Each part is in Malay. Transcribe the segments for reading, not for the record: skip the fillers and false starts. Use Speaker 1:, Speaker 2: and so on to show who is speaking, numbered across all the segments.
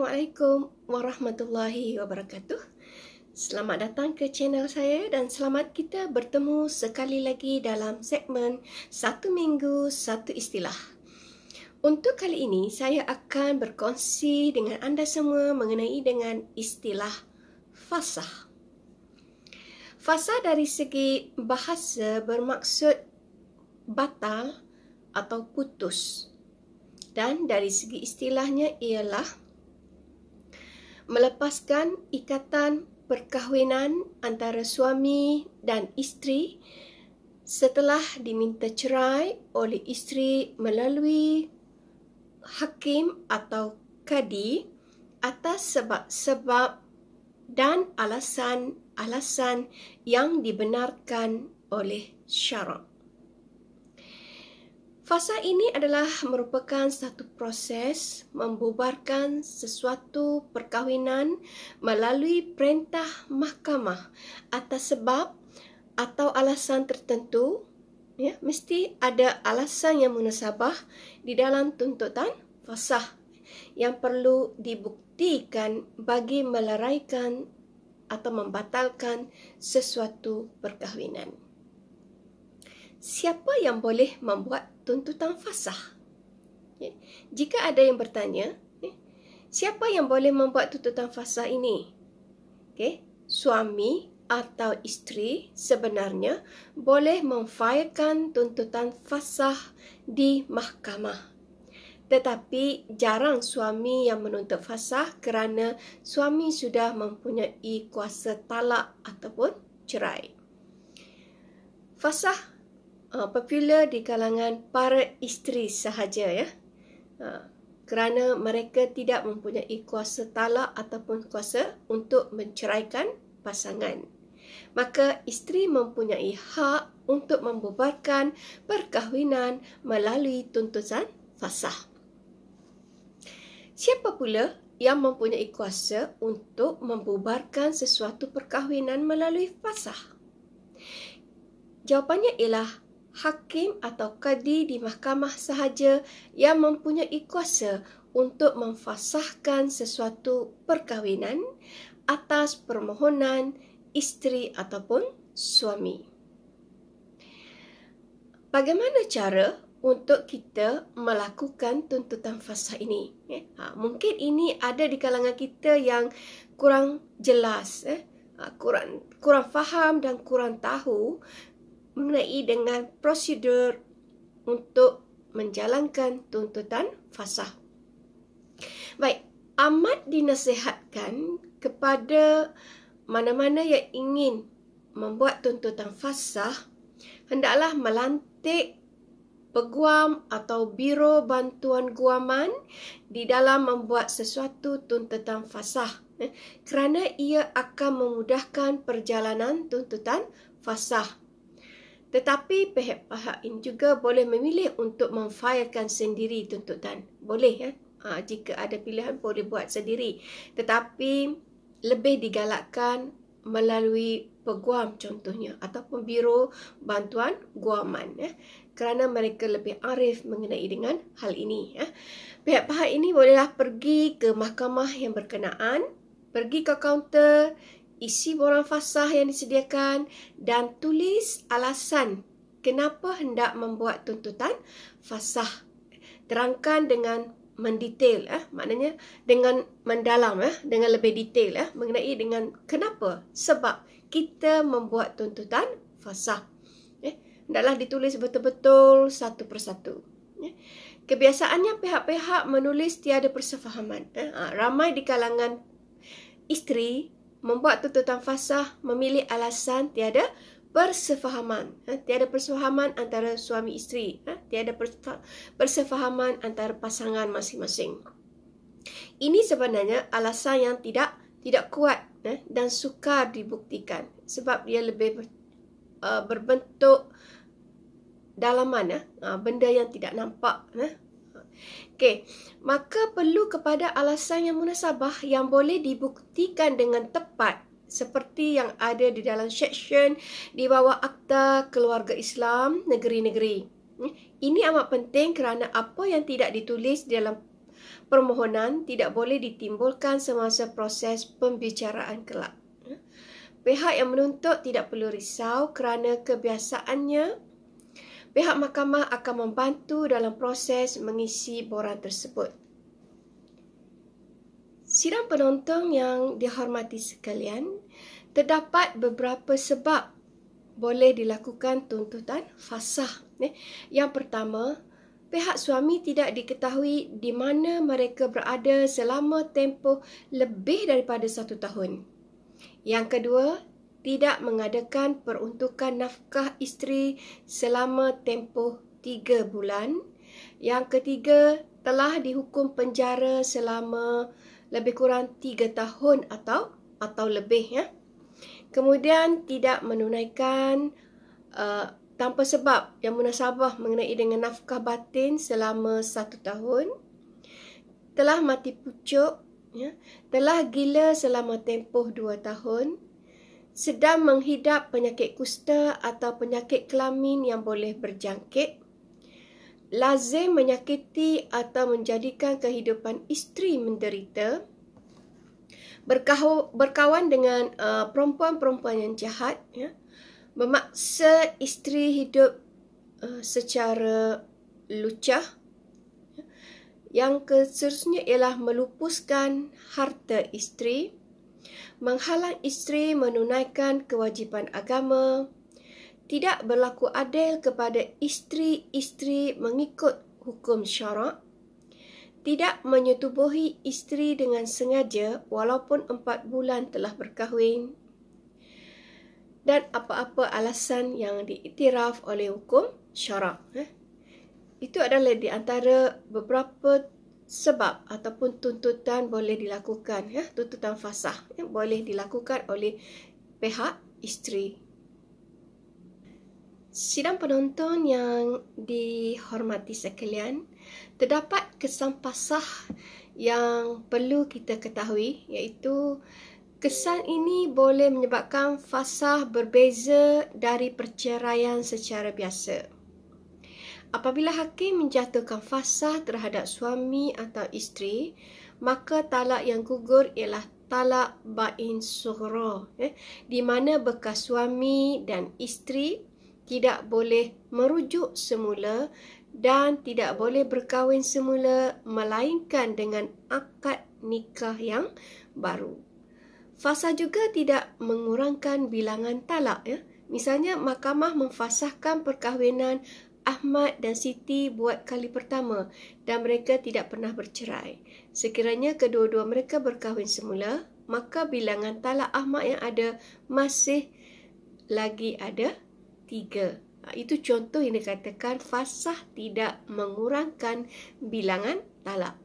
Speaker 1: Assalamualaikum warahmatullahi wabarakatuh. Selamat datang ke channel saya dan selamat kita bertemu sekali lagi dalam segmen Satu Minggu Satu Istilah. Untuk kali ini saya akan berkongsi dengan anda semua mengenai dengan istilah fasah. Fasah dari segi bahasa bermaksud batal atau putus. Dan dari segi istilahnya ialah melepaskan ikatan perkahwinan antara suami dan isteri setelah diminta cerai oleh isteri melalui hakim atau kadi atas sebab-sebab dan alasan-alasan yang dibenarkan oleh syarak. Fasa ini adalah merupakan satu proses membubarkan sesuatu perkahwinan melalui perintah mahkamah atas sebab atau alasan tertentu. Ya, mesti ada alasan yang munasabah di dalam tuntutan fasah yang perlu dibuktikan bagi meleraikan atau membatalkan sesuatu perkahwinan. Siapa yang boleh membuat tuntutan fasah? Jika ada yang bertanya, siapa yang boleh membuat tuntutan fasah ini? Suami atau isteri sebenarnya boleh memfailkan tuntutan fasah di mahkamah. Tetapi jarang suami yang menuntut fasah kerana suami sudah mempunyai kuasa talak ataupun cerai. Fasah popular di kalangan para isteri sahaja, ya, kerana mereka tidak mempunyai kuasa talak ataupun kuasa untuk menceraikan pasangan. Maka isteri mempunyai hak untuk membubarkan perkahwinan melalui tuntutan fasah. Siapa pula yang mempunyai kuasa untuk membubarkan sesuatu perkahwinan melalui fasah? Jawapannya ialah hakim atau kadi di mahkamah sahaja yang mempunyai kuasa untuk memfasahkan sesuatu perkahwinan atas permohonan isteri ataupun suami. Bagaimana cara untuk kita melakukan tuntutan fasah ini? Mungkin ini ada di kalangan kita yang kurang jelas, kurang faham dan kurang tahu mengenai dengan prosedur untuk menjalankan tuntutan fasah. Baik, amat dinasihatkan kepada mana-mana yang ingin membuat tuntutan fasah, hendaklah melantik peguam atau biro bantuan guaman di dalam membuat sesuatu tuntutan fasah, kerana ia akan memudahkan perjalanan tuntutan fasah. Tetapi pihak-pihak ini juga boleh memilih untuk memfailkan sendiri tuntutan. Boleh, ya. Jika ada pilihan boleh buat sendiri. Tetapi lebih digalakkan melalui peguam contohnya ataupun biro bantuan guaman, ya. Kerana mereka lebih arif mengenai dengan hal ini, ya. Pihak-pihak ini bolehlah pergi ke mahkamah yang berkenaan, pergi ke kaunter, isi borang fasah yang disediakan dan tulis alasan kenapa hendak membuat tuntutan fasah. Terangkan dengan mendetail, maknanya dengan mendalam, dengan lebih detail, mengenai dengan kenapa, sebab kita membuat tuntutan fasah. Hendaklah ditulis betul-betul satu persatu. Kebiasaannya pihak-pihak menulis tiada persefahaman. Ramai di kalangan isteri membuat tuntutan fasah memilih alasan tiada persefahaman. Tiada persefahaman antara suami isteri. Tiada persefahaman antara pasangan masing-masing. Ini sebenarnya alasan yang tidak kuat dan sukar dibuktikan sebab dia lebih berbentuk dalaman, benda yang tidak nampak. Maka perlu kepada alasan yang munasabah yang boleh dibuktikan dengan tepat seperti yang ada di dalam seksyen di bawah Akta Keluarga Islam Negeri-Negeri. Ini amat penting kerana apa yang tidak ditulis dalam permohonan tidak boleh ditimbulkan semasa proses pembicaraan kelak. Pihak yang menuntut tidak perlu risau kerana kebiasaannya pihak mahkamah akan membantu dalam proses mengisi borang tersebut. Sidang penonton yang dihormati sekalian, terdapat beberapa sebab boleh dilakukan tuntutan fasah. Yang pertama, pihak suami tidak diketahui di mana mereka berada selama tempoh lebih daripada 1 tahun. Yang kedua, tidak mengadakan peruntukan nafkah isteri selama tempoh 3 bulan. Yang ketiga, telah dihukum penjara selama lebih kurang 3 tahun atau lebih. Kemudian tidak menunaikan tanpa sebab yang munasabah mengenai dengan nafkah batin selama 1 tahun. Telah mati pucuk, telah gila selama tempoh 2 tahun, sedang menghidap penyakit kusta atau penyakit kelamin yang boleh berjangkit, lazim menyakiti atau menjadikan kehidupan isteri menderita, berkawan dengan perempuan-perempuan yang jahat, memaksa isteri hidup secara lucah. Yang seterusnya ialah melupuskan harta isteri, menghalang isteri menunaikan kewajipan agama, tidak berlaku adil kepada isteri-isteri mengikut hukum syarak, tidak menyetubuhi isteri dengan sengaja walaupun 4 bulan telah berkahwin, dan apa-apa alasan yang diiktiraf oleh hukum syarak. Itu adalah di antara beberapa sebab ataupun tuntutan boleh dilakukan, tuntutan fasah boleh dilakukan oleh pihak isteri. Sidang penonton yang dihormati sekalian, terdapat kesan fasah yang perlu kita ketahui, iaitu kesan ini boleh menyebabkan fasah berbeza dari perceraian secara biasa. Apabila hakim menjatuhkan fasah terhadap suami atau isteri, maka talak yang gugur ialah talak bain sughra, di mana bekas suami dan isteri tidak boleh merujuk semula dan tidak boleh berkahwin semula melainkan dengan akad nikah yang baru. Fasah juga tidak mengurangkan bilangan talak. Misalnya, mahkamah memfasahkan perkahwinan Ahmad dan Siti buat kali pertama dan mereka tidak pernah bercerai. Sekiranya kedua-dua mereka berkahwin semula, maka bilangan talak Ahmad yang ada masih lagi ada 3. Itu contoh yang dikatakan fasah tidak mengurangkan bilangan talak.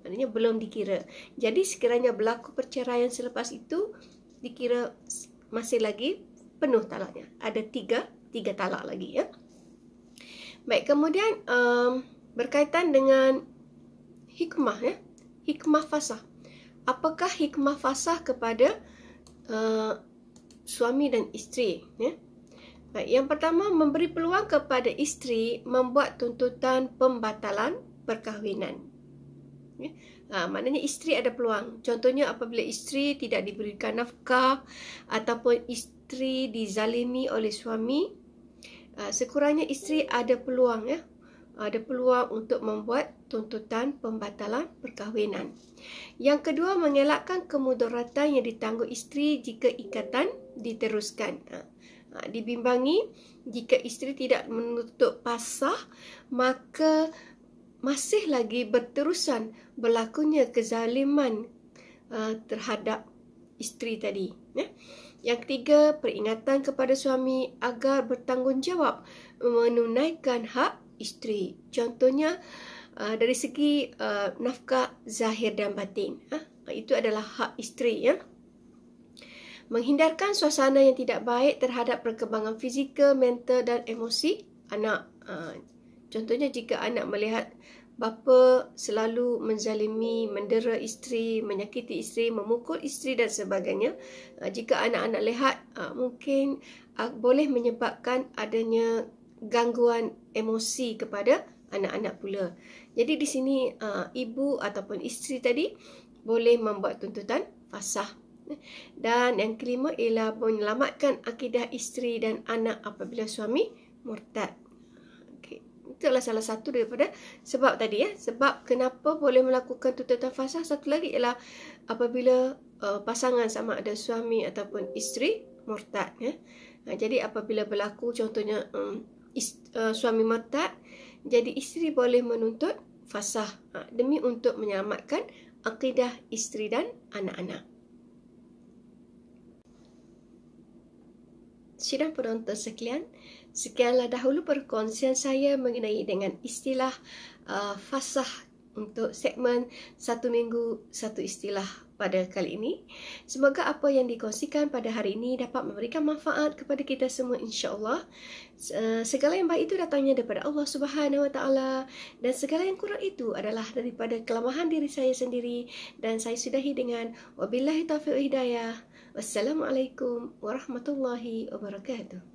Speaker 1: Maknanya belum dikira. Jadi sekiranya berlaku perceraian selepas itu, dikira masih lagi penuh talaknya. Ada 3 talak lagi. Baik, kemudian berkaitan dengan hikmah, hikmah fasah. Apakah hikmah fasah kepada suami dan isteri? Baik, yang pertama, memberi peluang kepada isteri membuat tuntutan pembatalan perkahwinan. Maknanya isteri ada peluang. Contohnya apabila isteri tidak diberikan nafkah ataupun isteri dizalimi oleh suami, sekurangnya isteri ada peluang, ada peluang untuk membuat tuntutan pembatalan perkahwinan. Yang kedua, mengelakkan kemudaratan yang ditanggung isteri jika ikatan diteruskan. Dibimbangi jika isteri tidak menutup pasah, maka masih lagi berterusan berlakunya kezaliman terhadap isteri tadi. Yang ketiga, peringatan kepada suami agar bertanggungjawab menunaikan hak isteri. Contohnya dari segi nafkah zahir dan batin. Itu adalah hak isteri. Menghindarkan suasana yang tidak baik terhadap perkembangan fizikal, mental dan emosi anak. Contohnya jika anak melihat bapa selalu menzalimi, mendera isteri, menyakiti isteri, memukul isteri dan sebagainya. Jika anak-anak lihat, mungkin boleh menyebabkan adanya gangguan emosi kepada anak-anak pula. Jadi di sini ibu ataupun isteri tadi boleh membuat tuntutan fasah. Dan yang kelima ialah menyelamatkan akidah isteri dan anak apabila suami murtad. Okay. Itulah salah satu daripada sebab tadi sebab kenapa boleh melakukan tuntutan fasah. Satu lagi ialah apabila pasangan sama ada suami ataupun isteri murtad. Jadi apabila berlaku contohnya suami murtad, jadi isteri boleh menuntut fasah demi untuk menyelamatkan akidah isteri dan anak-anak. Sidang penonton sekalian, sekianlah dahulu perkongsian saya mengenai dengan istilah fasah untuk segmen 1 minggu 1 istilah pada kali ini. Semoga apa yang dikongsikan pada hari ini dapat memberikan manfaat kepada kita semua, insya-Allah. Segala yang baik itu datangnya daripada Allah Subhanahu Wa Taala, dan segala yang kurang itu adalah daripada kelemahan diri saya sendiri. Dan saya sudahi dengan wabillahi taufiq wal hidayah. Wassalamualaikum warahmatullahi wabarakatuh.